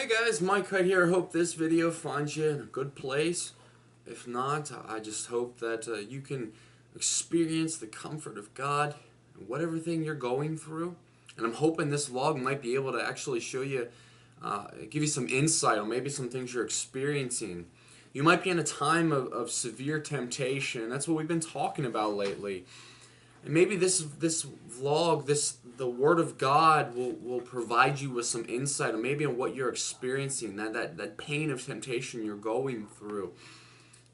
Hey guys, Mike Kite here. Hope this video finds you in a good place. If not, I just hope that you can experience the comfort of God and whatever thing you're going through. And I'm hoping this vlog might be able to actually show you, give you some insight on maybe some things you're experiencing. You might be in a time of severe temptation. That's what we've been talking about lately. And maybe this vlog, the Word of God will provide you with some insight, or maybe on what you're experiencing, that pain of temptation you're going through.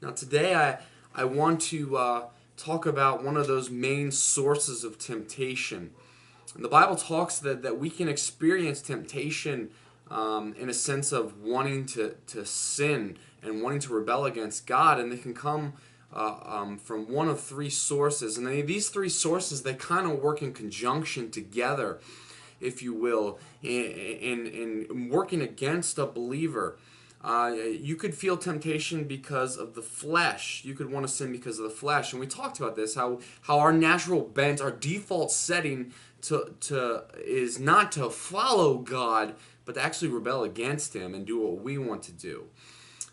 Now today I want to talk about one of those main sources of temptation. And the Bible talks that we can experience temptation in a sense of wanting to sin and wanting to rebel against God, and they can come from one of three sources. And these three sources, they kind of work in conjunction together, if you will, in working against a believer. You could feel temptation because of the flesh. You could want to sin because of the flesh. And we talked about this, how our natural bent, our default setting is not to follow God, but to actually rebel against Him and do what we want to do.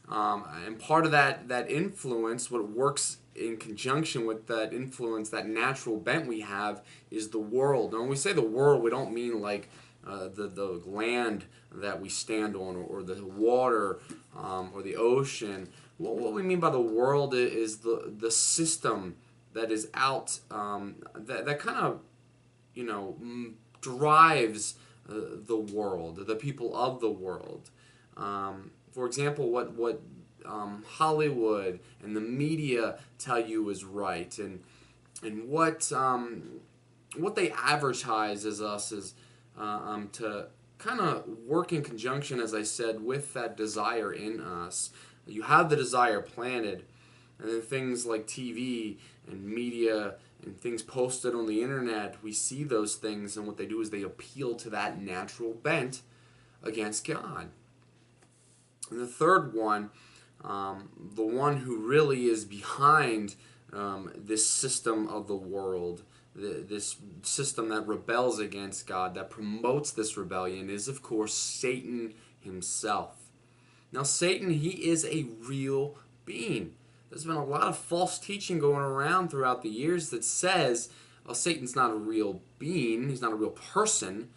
And part of that influence, what works in conjunction with that influence, that natural bent we have, is the world. And when we say the world, we don't mean like the land that we stand on, or the water, or the ocean. What we mean by the world is the system that is out, that kind of, drives the world, the people of the world. For example, what Hollywood and the media tell you is right, and what they advertise as us is to kind of work in conjunction, as I said, with that desire in us. You have the desire planted, and then things like TV and media and things posted on the internet, we see those things, and what they do is they appeal to that natural bent against God. And the third one, the one who really is behind this system of the world, this system that rebels against God, that promotes this rebellion, is of course Satan himself. Now Satan, he is a real being. There's been a lot of false teaching going around throughout the years that says, well, Satan's not a real being, he's not a real person.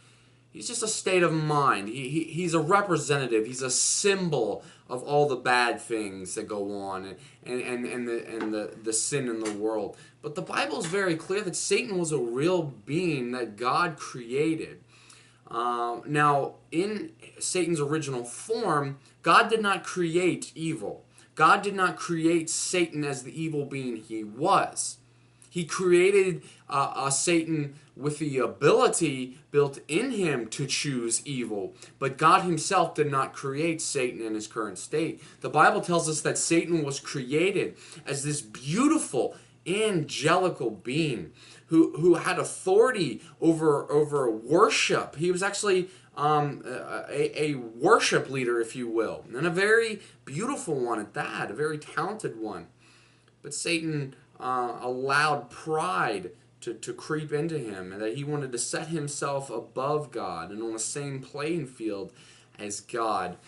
He's just a state of mind. He's a representative. He's a symbol of all the bad things that go on and the sin in the world. But the Bible is very clear that Satan was a real being that God created. Now, in Satan's original form, God did not create evil. God did not create Satan as the evil being he was. He created Satan with the ability built in him to choose evil. But God himself did not create Satan in his current state. The Bible tells us that Satan was created as this beautiful, angelical being who had authority over worship. He was actually a worship leader, if you will, and a very beautiful one at that, a very talented one. But Satan allowed pride to creep into him, and that he wanted to set himself above God and on the same playing field as God.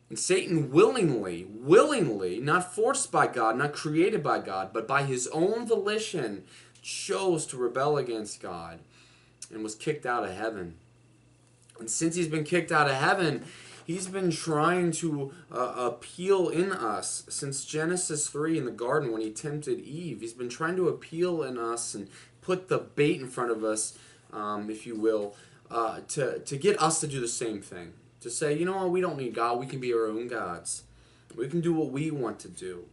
And Satan willingly, not forced by God, not created by God, but by his own volition, chose to rebel against God and was kicked out of heaven. And since he's been kicked out of heaven, he's been trying to appeal in us since Genesis 3 in the garden when he tempted Eve. He's been trying to appeal in us and put the bait in front of us, if you will, to get us to do the same thing. To say, you know what, we don't need God, we can be our own gods. We can do what we want to do.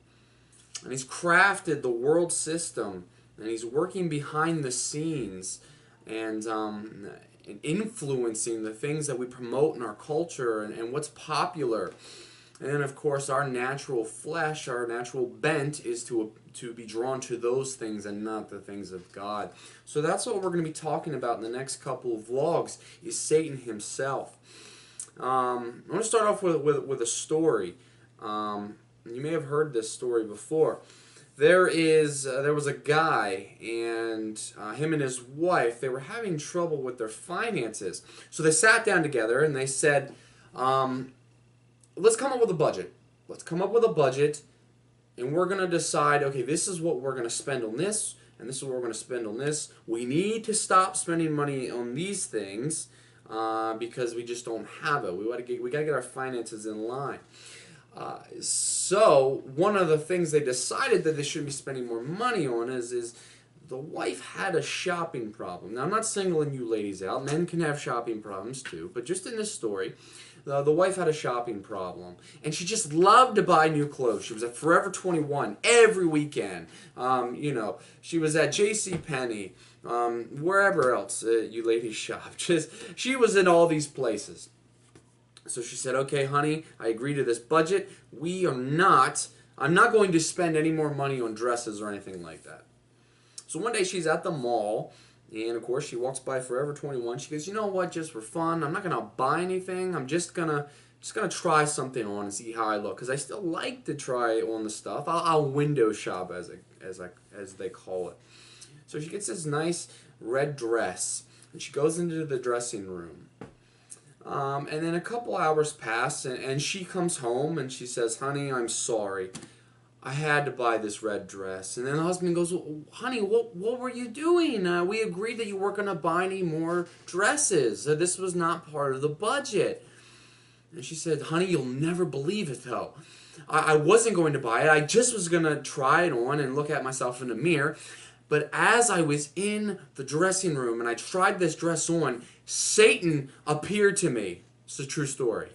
And he's crafted the world system, and he's working behind the scenes and influencing the things that we promote in our culture and what's popular. And then, of course, our natural flesh, our natural bent is to be drawn to those things and not the things of God. So that's what we're going to be talking about in the next couple of vlogs, is Satan himself. I'm going to start off with a story. You may have heard this story before. There was a guy, and him and his wife, they were having trouble with their finances. So they sat down together and they said, let's come up with a budget. Let's come up with a budget, and we're going to decide, okay, this is what we're going to spend on this, and this is what we're going to spend on this. We need to stop spending money on these things because we just don't have it. We got to get our finances in line. So one of the things they decided that they shouldn't be spending more money on is the wife had a shopping problem. Now, I'm not singling you ladies out. Men can have shopping problems too. But just in this story, the wife had a shopping problem. And she just loved to buy new clothes. She was at Forever 21 every weekend. She was at JCPenney, wherever else you ladies shop. She was in all these places. So she said, okay, honey, I agree to this budget. I'm not going to spend any more money on dresses or anything like that. So one day she's at the mall, and of course she walks by Forever 21. She goes, you know what, just for fun, I'm not going to buy anything. I'm just gonna try something on and see how I look, because I still like to try on the stuff. I'll window shop, as they call it. So she gets this nice red dress, and she goes into the dressing room. And then a couple hours pass, and she comes home, and she says, honey, I'm sorry. I had to buy this red dress. And then the husband goes, well, honey, what were you doing? We agreed that you weren't going to buy any more dresses. This was not part of the budget. And she said, honey, you'll never believe it, though. I wasn't going to buy it. I just was going to try it on and look at myself in the mirror. But as I was in the dressing room and I tried this dress on, Satan appeared to me. It's a true story.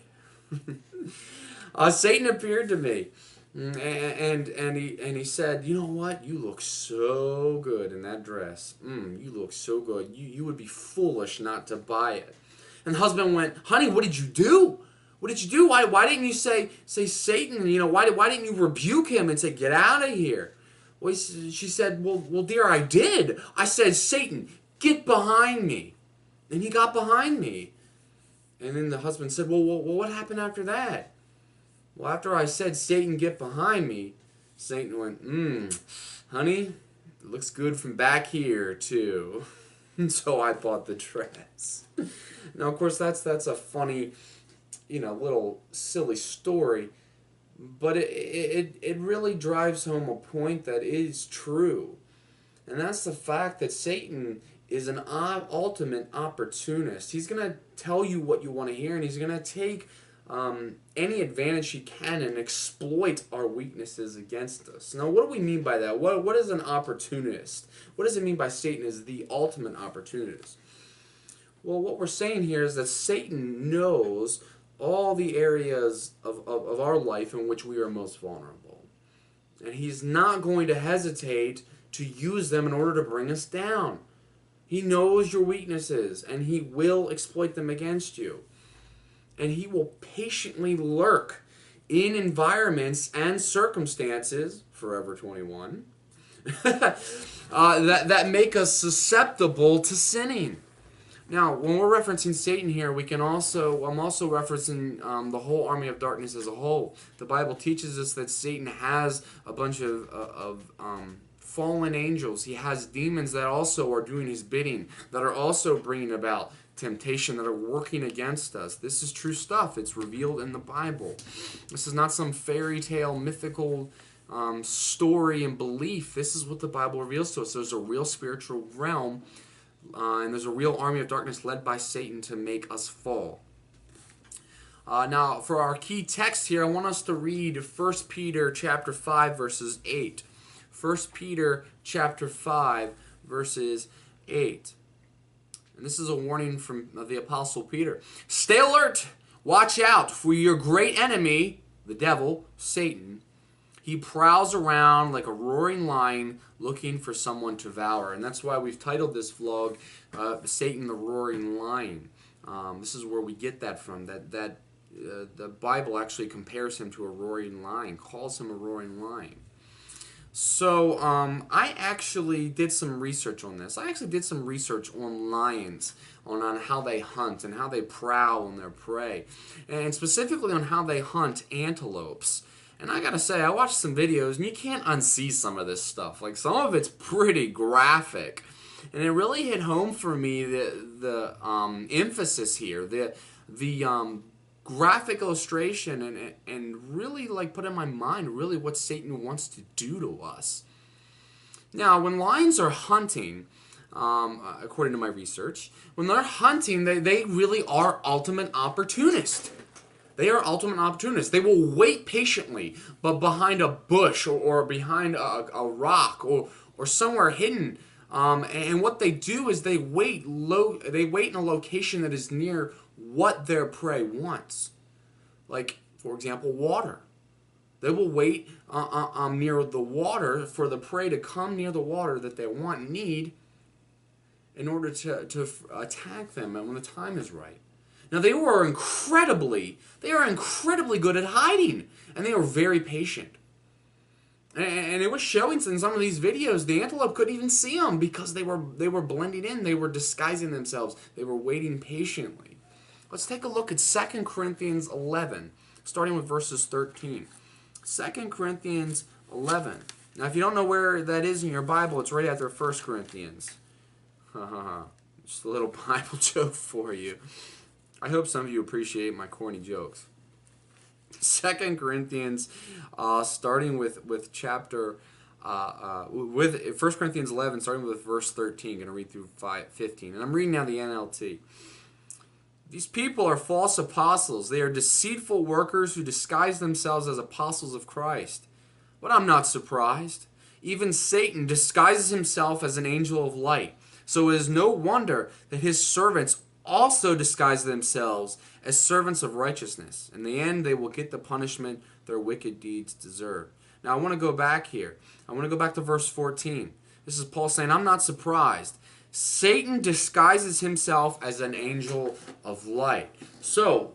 Satan appeared to me. And he said, you know what? You look so good in that dress. You look so good. You would be foolish not to buy it. And the husband went, honey, what did you do? What did you do? Why didn't you say Satan? Why didn't you rebuke him and say, get out of here? Well, she said, well, dear, I did. I said, Satan, get behind me. And he got behind me. And then the husband said, well, what happened after that? Well, after I said, Satan, get behind me, Satan went, honey, it looks good from back here, too. And so I bought the dress. Now, of course, that's a funny, little silly story. But it really drives home a point that is true. And that's the fact that Satan is an ultimate opportunist. He's going to tell you what you want to hear, and he's going to take any advantage he can and exploit our weaknesses against us. Now, what do we mean by that? What is an opportunist? What does it mean by Satan is the ultimate opportunist? Well, what we're saying here is that Satan knows all the areas of our life in which we are most vulnerable. And he's not going to hesitate to use them in order to bring us down. He knows your weaknesses, and he will exploit them against you. And he will patiently lurk in environments and circumstances, Forever 21, that make us susceptible to sinning. Now, when we're referencing Satan here, I'm also referencing the whole army of darkness as a whole. The Bible teaches us that Satan has a bunch of fallen angels. He has demons that also are doing his bidding, that are also bringing about temptation, that are working against us. This is true stuff. It's revealed in the Bible. This is not some fairy tale, mythical story and belief. This is what the Bible reveals to us. There's a real spiritual realm. And there's a real army of darkness led by Satan to make us fall. Now, for our key text here, I want us to read 1 Peter chapter 5, verses 8. 1 Peter chapter 5, verses 8. And this is a warning from the Apostle Peter. Stay alert! Watch out for your great enemy, the devil, Satan. He prowls around like a roaring lion looking for someone to devour. And that's why we've titled this vlog, Satan the Roaring Lion. This is where we get that from. The Bible actually compares him to a roaring lion, calls him a roaring lion. So I actually did some research on this. I actually did some research on lions, on how they hunt and how they prowl on their prey. And specifically on how they hunt antelopes. And I gotta say, I watched some videos, and you can't unsee some of this stuff. Like, some of it's pretty graphic. And it really hit home for me the emphasis here, the graphic illustration and really like put in my mind really what Satan wants to do to us. Now, when lions are hunting, according to my research, when they're hunting, they really are ultimate opportunists. They are ultimate opportunists. They will wait patiently, but behind a bush or behind a rock or somewhere hidden. And what they do is they wait in a location that is near what their prey wants. Like, for example, water. They will wait near the water for the prey to come near the water that they want and need in order to attack them and when the time is right. Now they are incredibly good at hiding, and they are very patient. And it was showing in some of these videos, the antelope couldn't even see them because they were blending in, they were disguising themselves, they were waiting patiently. Let's take a look at 2 Corinthians 11, starting with verses 13. 2 Corinthians 11. Now, if you don't know where that is in your Bible, it's right after 1 Corinthians. Just a little Bible joke for you. I hope some of you appreciate my corny jokes. 2 Corinthians, starting with chapter, with 1 Corinthians 11, starting with verse 13. Going to read through 15. And I'm reading now the NLT. These people are false apostles. They are deceitful workers who disguise themselves as apostles of Christ. But I'm not surprised. Even Satan disguises himself as an angel of light. So it is no wonder that his servants also disguise themselves as servants of righteousness. In the end, they will get the punishment their wicked deeds deserve. Now, I want to go back here. I want to go back to verse 14. This is Paul saying, I'm not surprised. Satan disguises himself as an angel of light. So,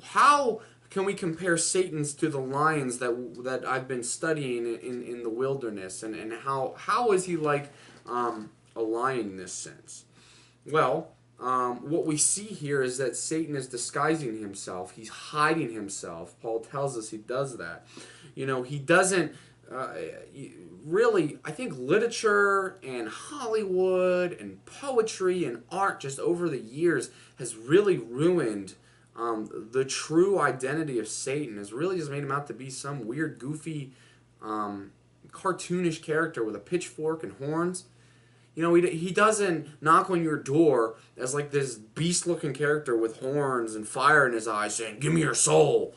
how can we compare Satan's to the lions that I've been studying in the wilderness? And how is he like a lion in this sense? Well, what we see here is that Satan is disguising himself. He's hiding himself. Paul tells us he does that. You know, he doesn't... really, I think literature and Hollywood and poetry and art just over the years has really ruined the true identity of Satan. Has really just made him out to be some weird, goofy, cartoonish character with a pitchfork and horns. You know, he doesn't knock on your door as like this beast-looking character with horns and fire in his eyes saying, "Give me your soul."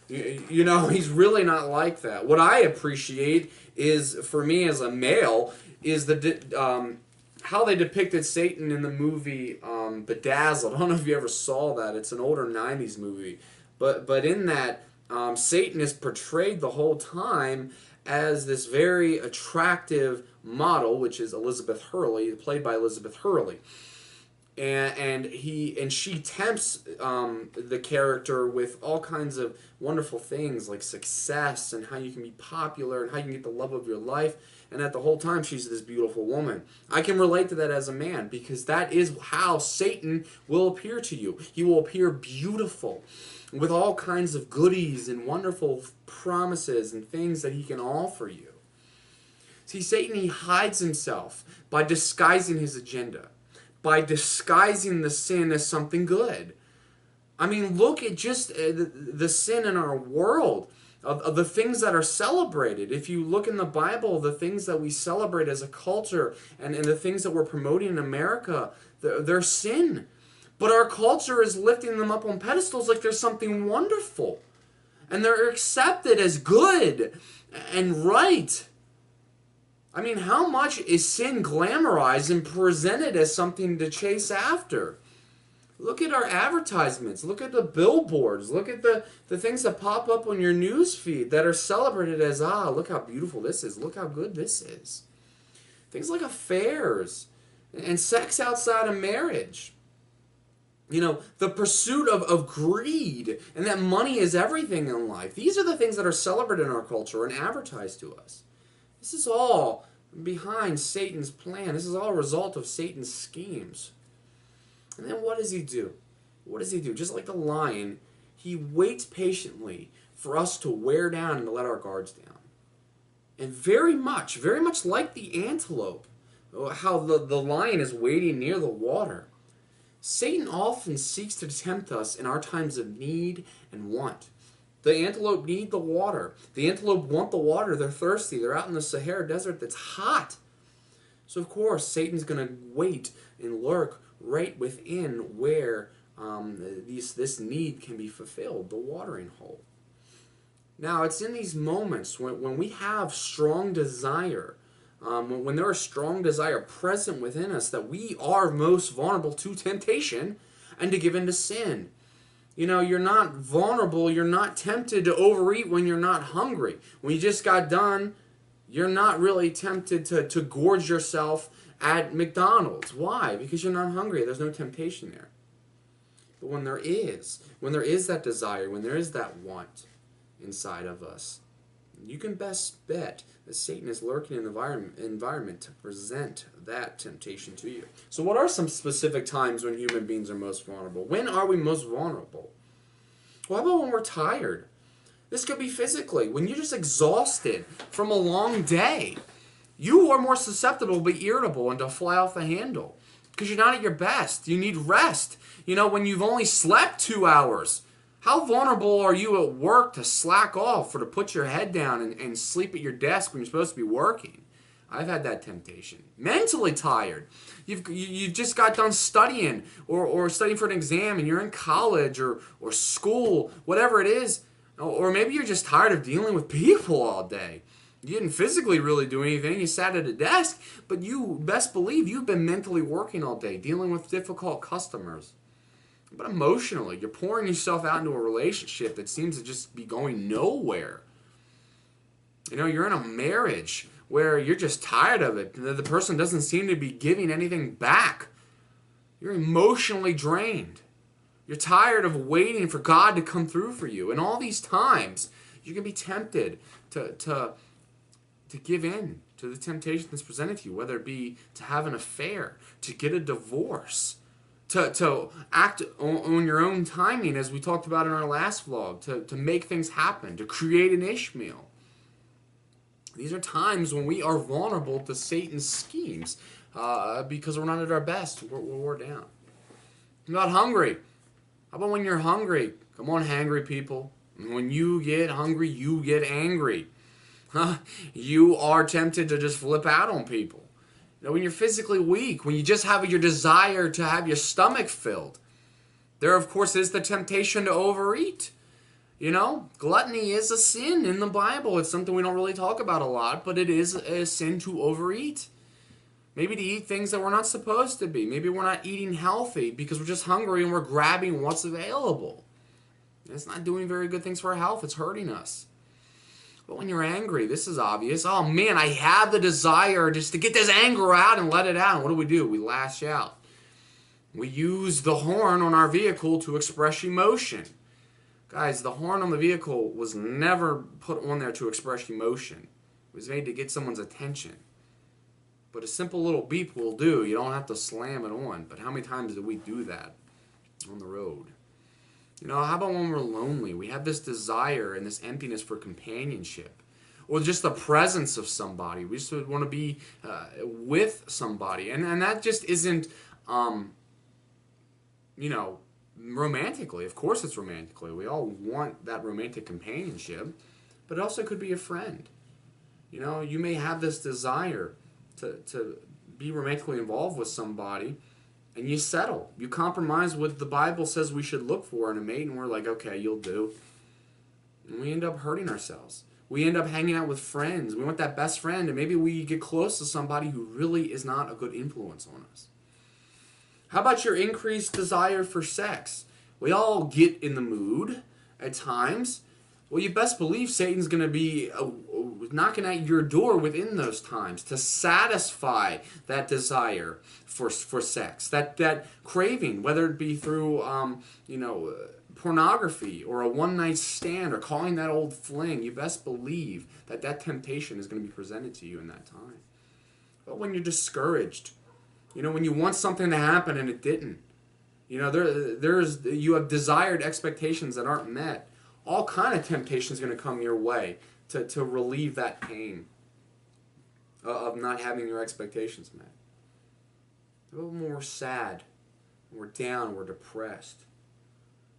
You know, he's really not like that. What I appreciate is, for me as a male, is how they depicted Satan in the movie Bedazzled. I don't know if you ever saw that. It's an older 90s movie. But in that, Satan is portrayed the whole time as this very attractive model, which is Elizabeth Hurley, played by Elizabeth Hurley. And she tempts the character with all kinds of wonderful things like success and how you can be popular and how you can get the love of your life, and at the whole time she's this beautiful woman. I can relate to that as a man because that is how Satan will appear to you. He will appear beautiful with all kinds of goodies and wonderful promises and things that he can offer you. See, Satan, he hides himself by disguising his agenda, by disguising the sin as something good. I mean, look at just the sin in our world, of the things that are celebrated. If you look in the Bible, the things that we celebrate as a culture and the things that we're promoting in America, they're sin. But our culture is lifting them up on pedestals like there's something wonderful. And they're accepted as good and right. I mean, how much is sin glamorized and presented as something to chase after? Look at our advertisements. Look at the billboards. Look at the things that pop up on your news feed that are celebrated as, look how beautiful this is. Look how good this is. Things like affairs and sex outside of marriage. You know, the pursuit of greed and that money is everything in life. These are the things that are celebrated in our culture and advertised to us. This is all behind Satan's plan. This is all a result of Satan's schemes. And then what does he do? What does he do? Just like the lion, he waits patiently for us to wear down and to let our guards down. And very much like the antelope, how the lion is waiting near the water, Satan often seeks to tempt us in our times of need and want. The antelope need the water. The antelope want the water. They're thirsty. They're out in the Sahara Desert that's hot. So, of course, Satan's going to wait and lurk right within where this need can be fulfilled, the watering hole. Now, it's in these moments when we have strong desire, when there is strong desire present within us, that we are most vulnerable to temptation and to give in to sin. You know, you're not vulnerable, you're not tempted to overeat when you're not hungry. When you just got done, you're not really tempted to gorge yourself at McDonald's. Why? Because you're not hungry. There's no temptation there. But when there is that desire, when there is that want inside of us, you can best bet that Satan is lurking in the environment to present that temptation to you. So what are some specific times when human beings are most vulnerable? When are we most vulnerable? Well, how about when we're tired? This could be physically. When you're just exhausted from a long day, you are more susceptible to be irritable and to fly off the handle because you're not at your best. You need rest. You know, when you've only slept 2 hours, how vulnerable are you at work to slack off or to put your head down and sleep at your desk when you're supposed to be working? I've had that temptation. Mentally tired. You've just got done studying or studying for an exam and you're in college or school, whatever it is. Or maybe you're just tired of dealing with people all day. You didn't physically really do anything. You sat at a desk, but you best believe you've been mentally working all day, dealing with difficult customers. But emotionally, you're pouring yourself out into a relationship that seems to just be going nowhere. You know, you're in a marriage where you're just tired of it. The person doesn't seem to be giving anything back. You're emotionally drained. You're tired of waiting for God to come through for you. And all these times, you can be tempted to give in to the temptation that's presented to you, whether it be to have an affair, to get a divorce, to act on your own timing, as we talked about in our last vlog, to make things happen, to create an Ishmael. These are times when we are vulnerable to Satan's schemes because we're not at our best. We're down. I'm not hungry. How about when you're hungry? Come on, hangry people. When you get hungry, you get angry. You are tempted to just flip out on people. You know, when you're physically weak, when you just have your desire to have your stomach filled, there, of course, is the temptation to overeat. You know, gluttony is a sin in the Bible. It's something we don't really talk about a lot, but it is a sin to overeat. Maybe to eat things that we're not supposed to be. Maybe we're not eating healthy because we're just hungry and we're grabbing what's available. And it's not doing very good things for our health. It's hurting us. But when you're angry, this is obvious. Oh man, I have the desire just to get this anger out and let it out. And what do? We lash out. We use the horn on our vehicle to express emotion. Guys, the horn on the vehicle was never put on there to express emotion. It was made to get someone's attention. But a simple little beep will do. You don't have to slam it on. But how many times do we do that on the road? You know, how about when we're lonely? We have this desire and this emptiness for companionship. Or just the presence of somebody. We just want to be with somebody. And that just isn't, you know, romantically. Of course it's romantically. We all want that romantic companionship. But it also could be a friend. You know, you may have this desire to be romantically involved with somebody, and you settle. You compromise what the Bible says we should look for in a mate, and we're like, okay, you'll do. And we end up hurting ourselves. We end up hanging out with friends. We want that best friend, and maybe we get close to somebody who really is not a good influence on us. How about your increased desire for sex? We all get in the mood at times. Well, you best believe Satan's going to be knocking at your door within those times to satisfy that desire for sex, that craving, whether it be through pornography or a one-night stand or calling that old fling. You best believe that you is going to be presented to you in that time. But when you're discouraged, you know, when you want something to happen and it didn't, you know, you have desired expectations that aren't met. All kind of temptation is going to come your way to relieve that pain of not having your expectations met. A little more sad. we're down, we're depressed,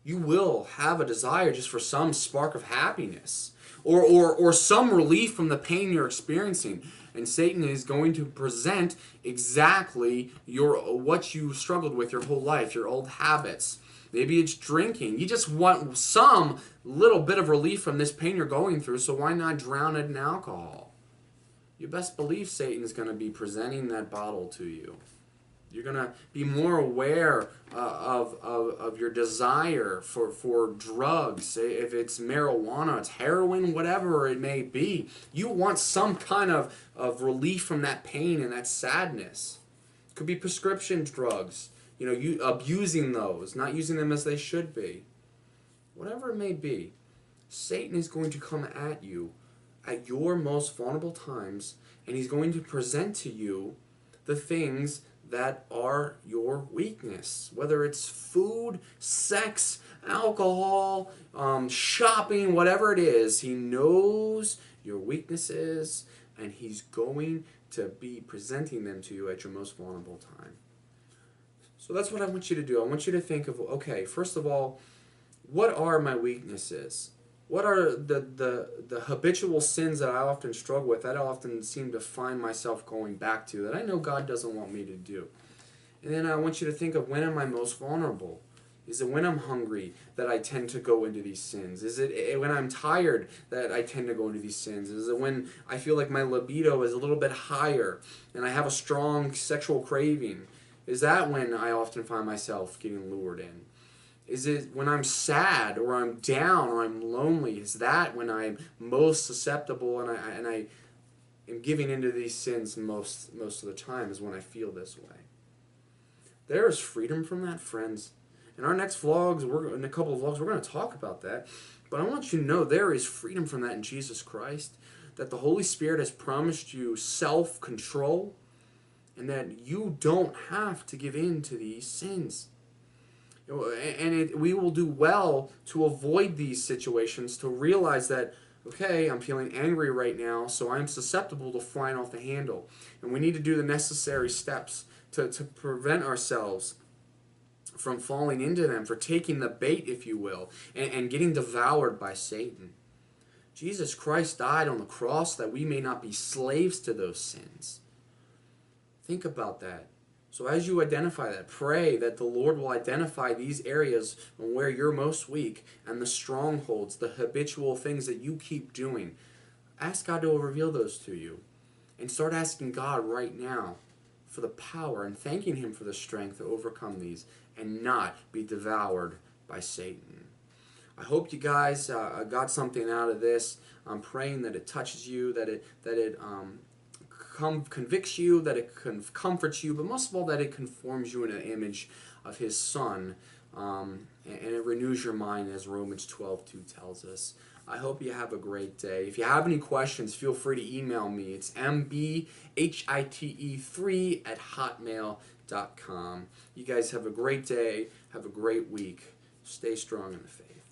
you will have a desire just for some spark of happiness or some relief from the pain you're experiencing. And Satan is going to present exactly what you struggled with your whole life, your old habits. Maybe it's drinking. You just want some little bit of relief from this pain you're going through, so why not drown it in alcohol? You best believe Satan's going to be presenting that bottle to you. You're going to be more aware of your desire for drugs. If it's marijuana, it's heroin, whatever it may be. You want some kind of relief from that pain and that sadness. It could be prescription drugs. You abusing those, not using them as they should be. Whatever it may be, Satan is going to come at you at your most vulnerable times, and he's going to present to you the things that are your weakness, whether it's food, sex, alcohol, shopping, whatever it is. He knows your weaknesses, and he's going to be presenting them to you at your most vulnerable time. So that's what I want you to do. I want you to think of, okay, first of all, what are my weaknesses? What are the habitual sins that I often struggle with, that I often seem to find myself going back to, that I know God doesn't want me to do? And then I want you to think of, when am I most vulnerable? Is it when I'm hungry that I tend to go into these sins? Is it when I'm tired that I tend to go into these sins? Is it when I feel like my libido is a little bit higher and I have a strong sexual craving? Is that when I often find myself getting lured in? Is it when I'm sad or I'm down or I'm lonely? Is that when I'm most susceptible and I am giving into these sins most of the time, is when I feel this way? There is freedom from that, friends. In our next vlogs, in a couple of vlogs, we're going to talk about that. But I want you to know there is freedom from that in Jesus Christ, that the Holy Spirit has promised you self-control, and that you don't have to give in to these sins. And we will do well to avoid these situations, to realize that, okay, I'm feeling angry right now, so I'm susceptible to flying off the handle. And we need to do the necessary steps to prevent ourselves from falling into them, for taking the bait, if you will, and getting devoured by Satan. Jesus Christ died on the cross that we may not be slaves to those sins. Think about that. So as you identify that, pray that the Lord will identify these areas where you're most weak, and the strongholds, the habitual things that you keep doing. Ask God to reveal those to you. And start asking God right now for the power and thanking Him for the strength to overcome these and not be devoured by Satan. I hope you guys got something out of this. I'm praying that it touches you, that it convicts you, that it comforts you, but most of all that it conforms you in an image of His Son, and it renews your mind, as Romans 12:2 tells us. I hope you have a great day. If you have any questions, feel free to email me. It's mbhite3@hotmail.com. You guys have a great day. Have a great week. Stay strong in the faith.